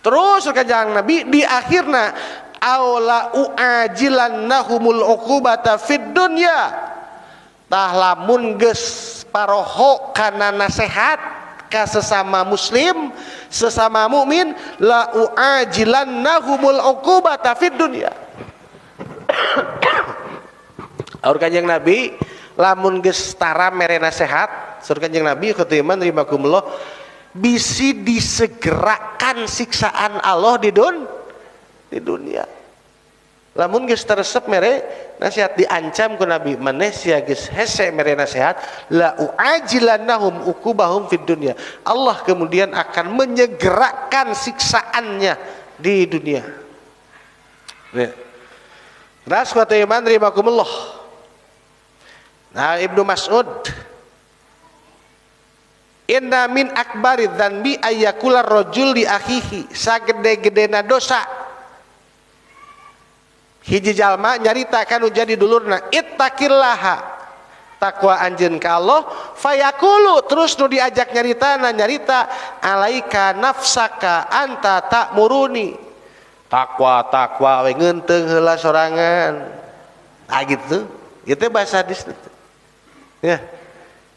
Terus kanjeng Nabi di akhirna aula uajilannahumul uqubata fid dunya. Tah lamun geus paroho kana nasihat ka sesama muslim, sesama mukmin, la uajilannahumul uqubata fid dunya. Aur kanjeng Nabi lamun geus tara mere nasihat, sur kanjeng Nabi khatiman rimakumullah bisi disegerakan siksaan Allah di dunia. Lamun geus teresep mere nasihat diancam ku Nabi maneh sia geus hese mere nasihat la uajilannahum uqubahum fid dunya. Allah kemudian akan menyegerakan siksaannya di dunia. Ras khatiman rimakumullah. Nah, Ibnu Mas'ud, inna min akbari dzanbi ayyakula rajul li akhihi, sagede-gedena dosa hiji jalma nyarita kanu jadi dulurna ittaqillaha, takwa anjeun ka Allah, fayaqulu terus nu diajak nyaritana nyarita alaika nafsaka anta ta'muruni, takwa we ngeunteung heula sorangan. Ah gitu. Itu bahasa hadis itu. Ya.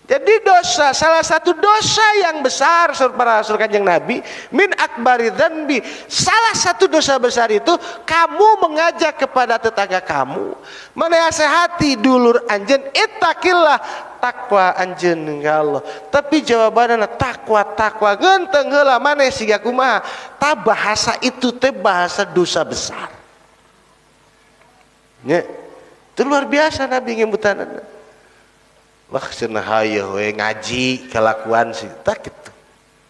Jadi dosa, salah satu dosa yang besar para rasul kanjeng Nabi, min akbari dzanbi, salah satu dosa besar itu kamu mengajak kepada tetangga kamu, menasehati dulur anjeun, ittaqillah, takwa anjeun ka Allah. Tapi jawabanna takwa geunteung heula maneh siga kumaha? Ta bahasa itu teh bahasa dosa besar. Ya. Itu luar biasa Nabi ngebutanana. Wah cenah haeuh we ngaji kelakuan sih tak kitu.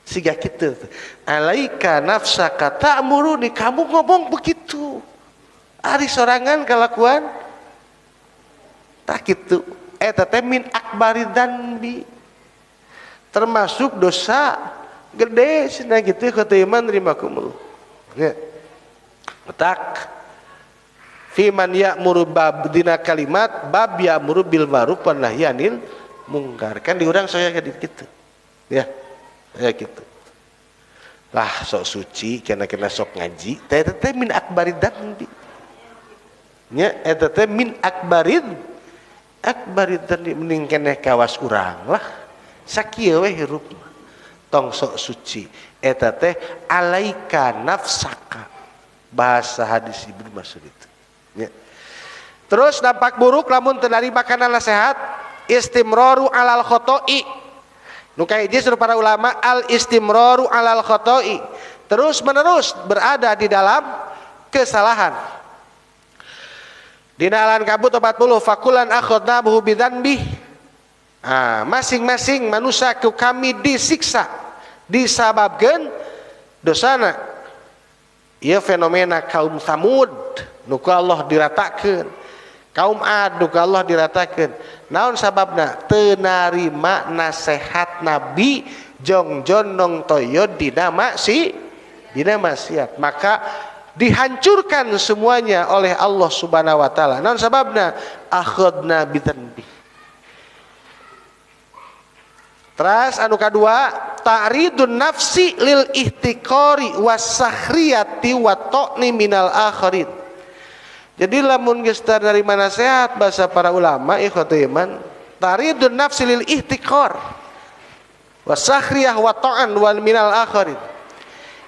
Siga kitu. Alaika nafsaka ta'muruni, kamu ngomong begitu. Ari sorangan kelakuan tak kitu. Eta teh min akbari dzanbi. Termasuk dosa gede cenah kitu khatiman rimakumullah. Ya. Tak fiman ya'muru bab dina kalimat bab ya'muru bil ma'ruf wan nahyi anil munkar. Kan diurang saya gitu. Ya. Ya gitu. Lah sok suci kena sok ngaji, teh min akbarid dzanbi. Nya eta teh min akbarid dzanbi mending keneh kawas urang lah. Sakieu we hirup tong sok suci. Eta teh alaika nafsaka. Bahasa hadis Ibnu Mas'ud itu. Ya. Terus dampak buruk lamun teu narima kana nasihat, istimraru alal khoto'i. Nu kaiji suruh para ulama al istimraru alal khoto'i, terus menerus berada di dalam kesalahan. Dina alan kabut 40 fakulan akhadnahu bidzanbi. Masing-masing manusia ku kami disiksa disababkeun dosana. Ieu fenomena kaum Samud nu ku Allah diratakeun, kaum Ad nu ku Allah diratakeun. Naon sababna? Teu narima nasihat Nabi jongjon nong toyo dina maksiat, maka dihancurkan semuanya oleh Allah Subhanahu wa taala. Naon sababna? Akhadna bidzanbi. Terus anu kadua, ta'ridun nafsi lil ihtiqari wasakhriyati wa ta'ni minal akharin. Jadi lamun geus dari nasihat bahasa para ulama ikhwatul iman, ta'ridun nafsi lil ihtiqar wasakhriyah wa ta'an wal minal akharin.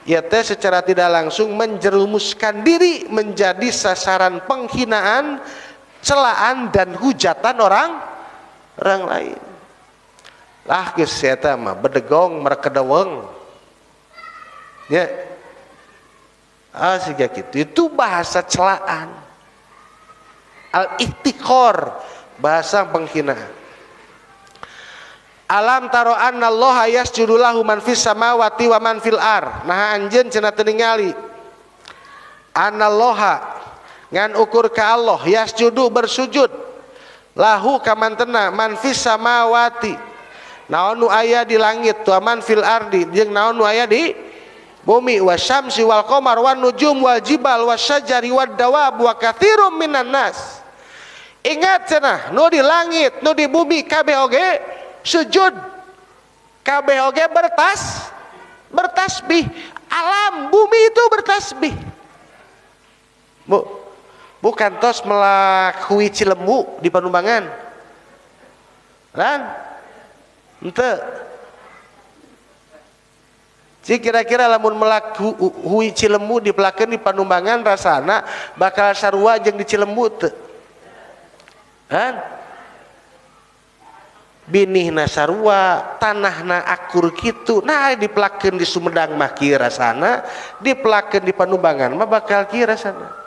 Ya teh secara tidak langsung menjerumuskan diri menjadi sasaran penghinaan, celaan dan hujatan orang lain. Lah geus eta mah bedegong merkedeweng. Ya. Siga kitu. Itu bahasa celaan. Al-ihtiqar, bahasa penghinaan. Alam taro anna Allah yasjudu lahu man fis samawati wa man fil ar. Nah anjeun cenah teu ningali. Anna Allah ngan ukur ka Allah yasjudu bersujud lahu ka mantena man fis samawati. Naon nu aya di langit wa man fil ardi jeung naon nu aya di bumi wasyamsi wal qamar wan nujum wal jibal wasyajari wad dawab wa katsirum minan nas. Ingat cenah nu di langit nu di bumi kabeh oge sujud, kabeh oge bertasbih. Alam bumi itu bertasbih. Bu, bukan tos melakui Cilemu di Panumbangan. Kan? Ente. Jadi kira-kira lamun melakui Cilemu dipelakeun di Panumbangan rasana bakal sarua jeung di Cilemu teu. Kan? Binihna sarua, tanahna akur kitu. Nah dipelakeun di Sumedang mah kieu rasana, dipelakeun di Panumbangan mah bakal kieu rasana.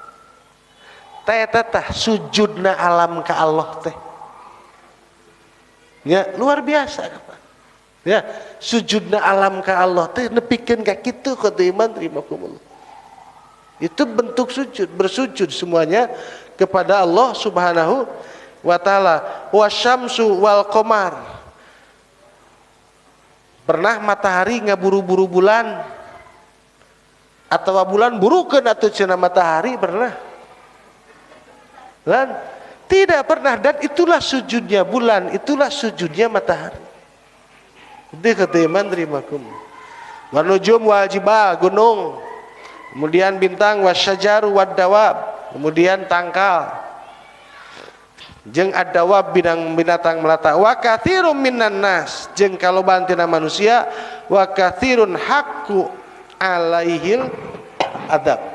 Tah eta tah sujudna alam ka Allah teh. Ya, luar biasa kapan. Ya, sujudna alam ka Allah teh nepikeun ka kitu ka iman rimakumullah. Itu bentuk sujud, bersujud semuanya kepada Allah Subhanahu wa taala. Wasyamsu wal qamar. Pernah matahari ngaburu-buru bulan atau bulan burukeun atuh cenah matahari pernah? Kan? Tidak pernah, dan itulah sujudnya bulan, itulah sujudnya matahari. Itu kata iman rimakum. Wa nujum wal jibal, gunung. Kemudian bintang wasyajaru wad dawab, kemudian tangkal. Jeung ad-dawab binatang melata. Wa katsirum minan nas, jeung kalobaan tina manusia, wa katsirun haqqu alaihil adab.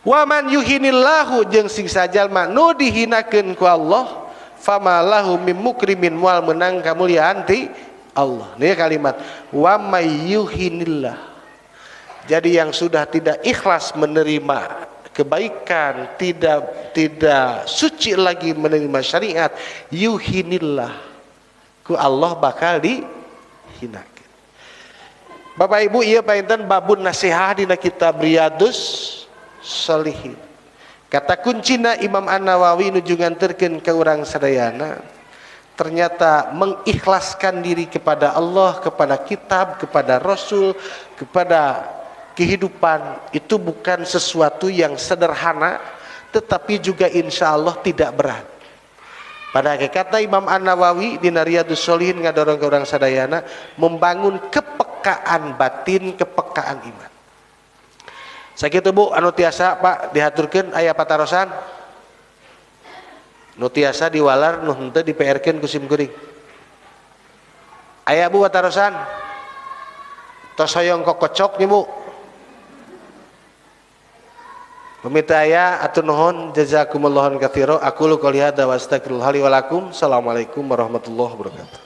Wa man yuhinillahu, jeung sing sajalma nu dihinakeun ku Allah, famalahu mim mukrimin, moal menang kamuliaan ti Allah. Ini kalimat wa may yuhinillah. Jadi yang sudah tidak ikhlas menerima kebaikan, tidak suci lagi menerima syariat, yuhinillah, ku Allah bakal dihinakeun. Bapak Ibu, ieu painten babun nasihat dina kitab Riyadus Shalihin. Kata kuncina Imam An-Nawawi nuju nganterkeun ka urang sadayana, ternyata mengikhlaskan diri kepada Allah, kepada kitab, kepada Rasul, kepada kehidupan itu bukan sesuatu yang sederhana, tetapi juga insya Allah tidak berat. Pada kata Imam An-Nawawi di Riyadus Shalihin ngadorong ke urang sadayana membangun kepekaan batin, kepekaan iman. Sakitu Bu, anu tiasa Pak dihaturkeun aya patarosan. Nu tiasa diwalar nu henteu diPR-keun ku sim kuring. Aya Bu patarosan. Tos hoyong kokocok nih Bu. Pamit aya atur nuhun, jazakumullahu katsiran. Aqulu qouli hadza wa astaghfirullah li wa lakum. Assalamualaikum warahmatullahi wabarakatuh.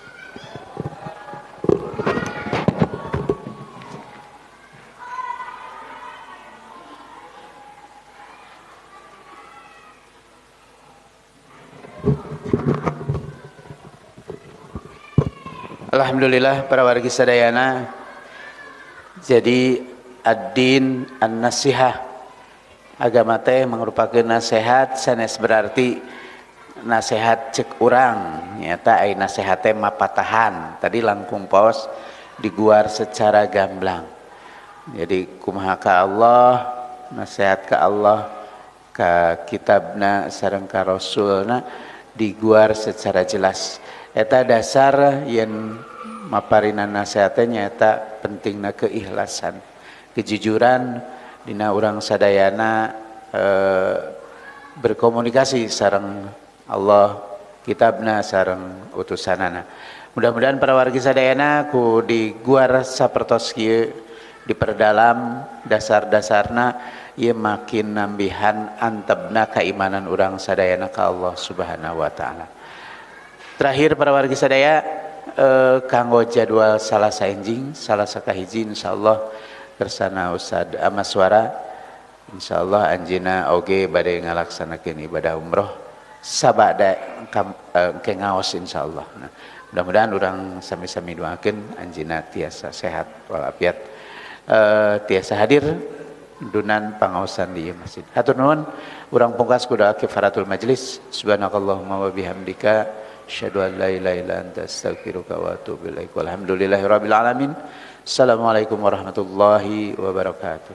Alhamdulillah para wargi sadayana. Jadi ad-din an-nasihah, agama teh merupakan nasihat, sanes berarti nasihat cek urang nyata ai nasihat teh mapatahan. Tadi langkung paos diguar secara gamblang. Jadi kumaha ka Allah, nasihat ka Allah, ka kitabna sareng ka rasulna diguar secara jelas. Eta dasar yang maparinan nasihatnya eta pentingna keikhlasan, kejujuran dina urang sadayana berkomunikasi sareng Allah, kitabna sareng utusanana. Mudah-mudahan para wargi sadayana ku diguar sapertos kieu diperdalam dasar-dasarna ieu makin nambihan antebna keimanan urang sadayana ka Allah Subhanahu wa taala. Terakhir para wargi sadaya, kanggo jadwal salasa enjing, salasa kahiji insyaallah kersana Ustad Amaswara, insyaallah anjeunna oge bade ngalaksanakeun ibadah umroh sabada engke ngaos insyaallah. Nah, mudah-mudahan urang sami-sami doakeun anjeunna tiasa sehat walafiat, tiasa hadir dunan pangaosan di masjid. Hatur nuhun, urang pungkas kudu kifaratul majlis. Subhanakallahumma wa bihamdika asyhadu an la ilaha illa anta astaghfiruka wa atubu ilaik. Walhamdulillahirabbil alamin. Assalamualaikum warahmatullahi wabarakatuh.